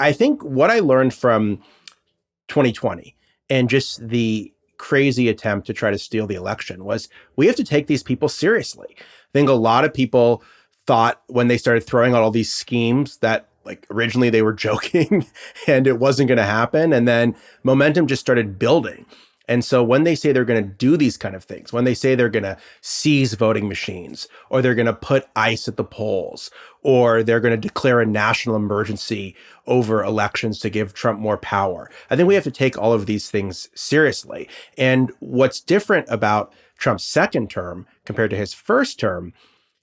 I think what I learned from 2020 and just the crazy attempt to try to steal the election was we have to take these people seriously. I think a lot of people thought when they started throwing out all these schemes that like originally they were joking and it wasn't going to happen. And then momentum just started building. And so when they say they're going to do these kind of things, when they say they're going to seize voting machines, or they're going to put ICE at the polls, or they're going to declare a national emergency over elections to give Trump more power, I think we have to take all of these things seriously. And what's different about Trump's second term compared to his first term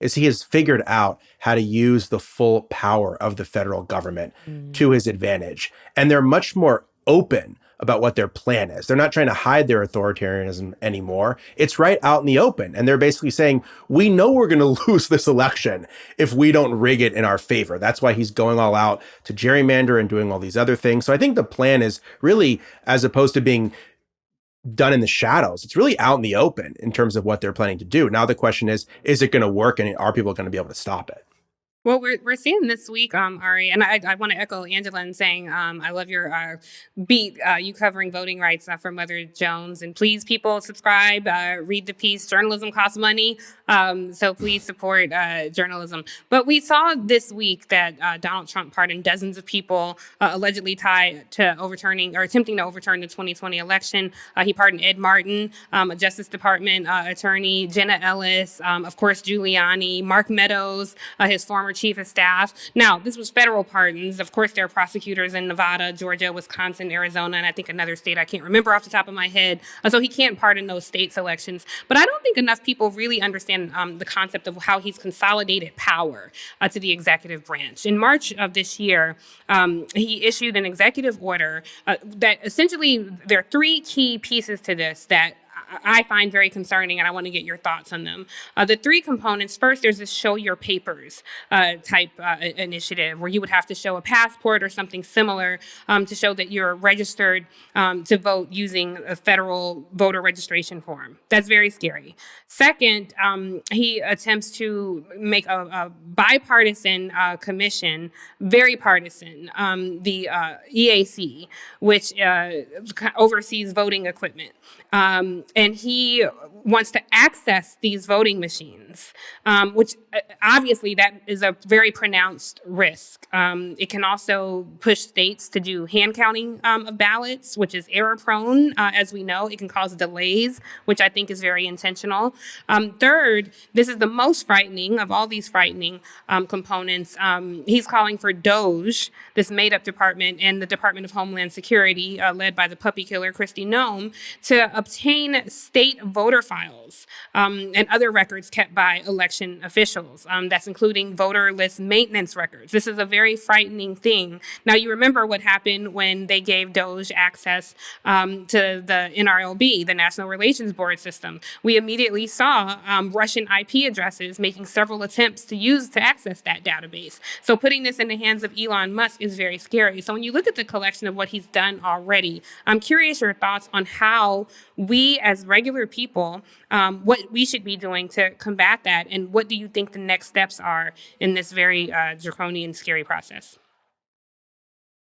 is he has figured out how to use the full power of the federal government to his advantage. And they're much more open about what their plan is. They're not trying to hide their authoritarianism anymore. It's right out in the open. And they're basically saying, we know we're going to lose this election if we don't rig it in our favor. That's why he's going all out to gerrymander and doing all these other things. So I think the plan is really, as opposed to being done in the shadows, it's really out in the open in terms of what they're planning to do. Now the question is it going to work, and are people going to be able to stop it? Well, we're seeing this week, Ari, and I want to echo Angela in saying I love your beat, you covering voting rights for Mother Jones. And please, people, subscribe, read the piece. Journalism costs money, so please support journalism. But we saw this week that Donald Trump pardoned dozens of people allegedly tied to overturning or attempting to overturn the 2020 election. He pardoned Ed Martin, a Justice Department attorney, Jenna Ellis, of course, Giuliani, Mark Meadows, his former chief of staff. Now, this was federal pardons. Of course, there are prosecutors in Nevada, Georgia, Wisconsin, Arizona, and I think another state I can't remember off the top of my head. So he can't pardon those states' elections. But I don't think enough people really understand the concept of how he's consolidated power to the executive branch. In March of this year, he issued an executive order that essentially, there are three key pieces to this that I find very concerning, and I want to get your thoughts on them. The three components: first, there's this show your papers type initiative where you would have to show a passport or something similar to show that you're registered to vote using a federal voter registration form. That's very scary. Second, he attempts to make a bipartisan commission, very partisan, the EAC, which oversees voting equipment. And he wants to access these voting machines, which obviously that is a very pronounced risk. It can also push states to do hand counting of ballots, which is error prone, as we know. It can cause delays, which I think is very intentional. Third, this is the most frightening of all these frightening components. He's calling for DOJ, this made-up department, and the Department of Homeland Security, led by the puppy killer Kristi Noem, to obtain state voter files and other records kept by election officials. That's including voter list maintenance records. This is a very frightening thing. Now, you remember what happened when they gave DOJ access to the NRLB, the National Relations Board system. We immediately saw Russian IP addresses making several attempts to access that database. So putting this in the hands of Elon Musk is very scary. So when you look at the collection of what he's done already, I'm curious your thoughts on how we as regular people, what we should be doing to combat that, and what do you think the next steps are in this very draconian, scary process?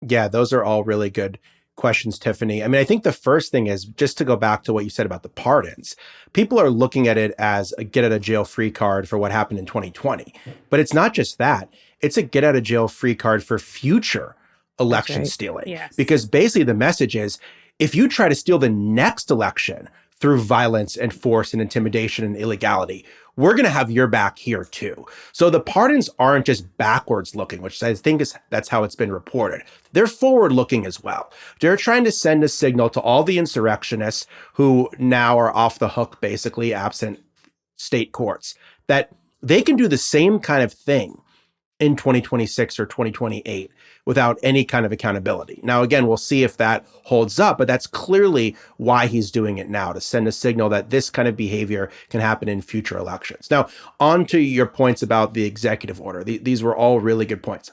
Yeah, those are all really good questions, Tiffany. I mean, I think the first thing is just to go back to what you said about the pardons. People are looking at it as a get out of jail free card for what happened in 2020. But it's not just that. It's a get out of jail free card for future election stealing. Yes. Because basically the message is, if you try to steal the next election through violence and force and intimidation and illegality, we're going to have your back here too. So the pardons aren't just backwards looking, which I think that's how it's been reported. They're forward looking as well. They're trying to send a signal to all the insurrectionists who now are off the hook, basically absent state courts, that they can do the same kind of thing in 2026 or 2028 without any kind of accountability. Now, again, we'll see if that holds up, but that's clearly why he's doing it now, to send a signal that this kind of behavior can happen in future elections. Now, on to your points about the executive order. These were all really good points.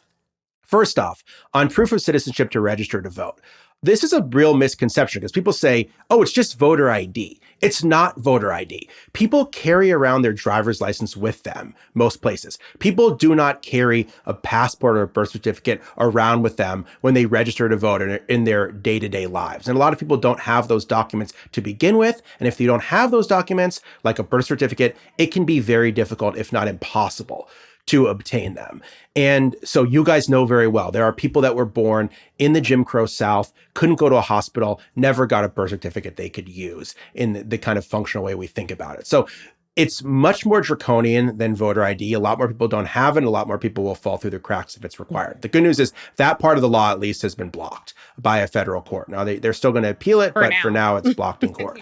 First off, on proof of citizenship to register to vote, this is a real misconception because people say, oh, it's just voter ID. It's not voter ID. People carry around their driver's license with them, most places. People do not carry a passport or a birth certificate around with them when they register to vote in their day-to-day lives. And a lot of people don't have those documents to begin with. And if you don't have those documents, like a birth certificate, it can be very difficult, if not impossible, to obtain them. And so you guys know very well, there are people that were born in the Jim Crow South, couldn't go to a hospital, never got a birth certificate they could use in the kind of functional way we think about it. So it's much more draconian than voter ID. A lot more people don't have it. And a lot more people will fall through the cracks if it's required. The good news is that part of the law at least has been blocked by a federal court. Now, they're still going to appeal it, for now it's blocked in court.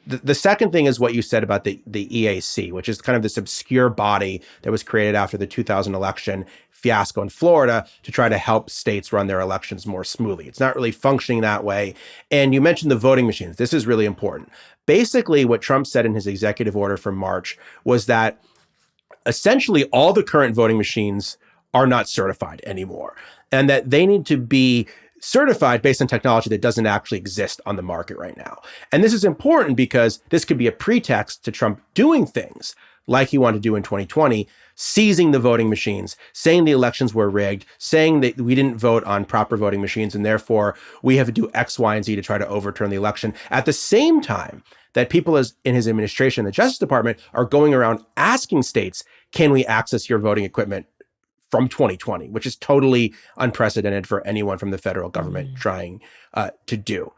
The second thing is what you said about the EAC, which is kind of this obscure body that was created after the 2000 election fiasco in Florida to try to help states run their elections more smoothly. It's not really functioning that way. And you mentioned the voting machines. This is really important. Basically, what Trump said in his executive order from March was that essentially all the current voting machines are not certified anymore, and that they need to be certified based on technology that doesn't actually exist on the market right now. And this is important because this could be a pretext to Trump doing things like he wanted to do in 2020, seizing the voting machines, saying the elections were rigged, saying that we didn't vote on proper voting machines, and therefore we have to do X, Y, and Z to try to overturn the election. At the same time that people in his administration, the Justice Department, are going around asking states, can we access your voting equipment from 2020, which is totally unprecedented for anyone from the federal government trying to do.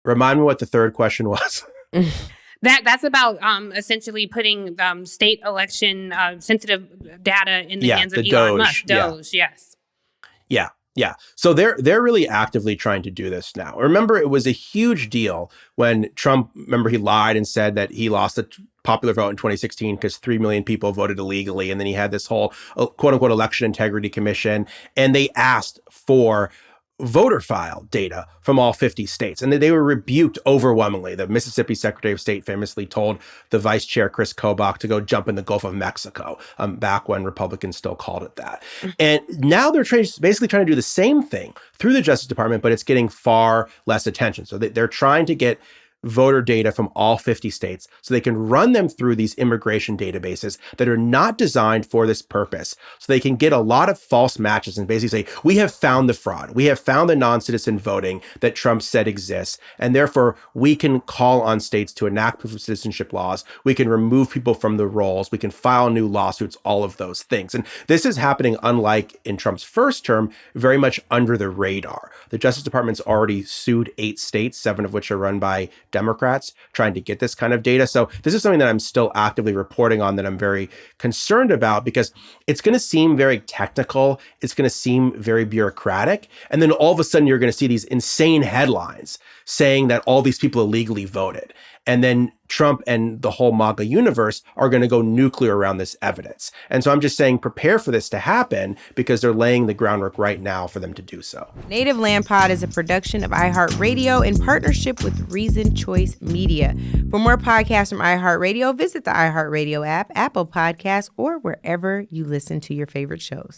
Remind me what the third question was. That's about essentially putting state election sensitive data in the hands of Elon Musk. Doge, yes. Yeah. So they're really actively trying to do this now. Remember, it was a huge deal when Trump, he lied and said that he lost the popular vote in 2016 because 3 million people voted illegally. And then he had this whole quote unquote election integrity commission. And they asked for voter file data from all 50 states. And they were rebuked overwhelmingly. The Mississippi Secretary of State famously told the vice chair, Chris Kobach, to go jump in the Gulf of Mexico, back when Republicans still called it that. And now they're basically trying to do the same thing through the Justice Department, but it's getting far less attention. So they're trying to get voter data from all 50 states so they can run them through these immigration databases that are not designed for this purpose. So they can get a lot of false matches and basically say, we have found the fraud. We have found the non-citizen voting that Trump said exists. And therefore, we can call on states to enact proof of citizenship laws. We can remove people from the rolls. We can file new lawsuits, all of those things. And this is happening, unlike in Trump's first term, very much under the radar. The Justice Department's already sued 8 states, 7 of which are run by Democrats, trying to get this kind of data. So this is something that I'm still actively reporting on that I'm very concerned about because it's going to seem very technical. It's going to seem very bureaucratic. And then all of a sudden, you're going to see these insane headlines saying that all these people illegally voted. And then Trump and the whole MAGA universe are going to go nuclear around this evidence. And so I'm just saying, prepare for this to happen because they're laying the groundwork right now for them to do so. Native Land Pod is a production of iHeartRadio in partnership with Reason Choice Media. For more podcasts from iHeartRadio, visit the iHeartRadio app, Apple Podcasts, or wherever you listen to your favorite shows.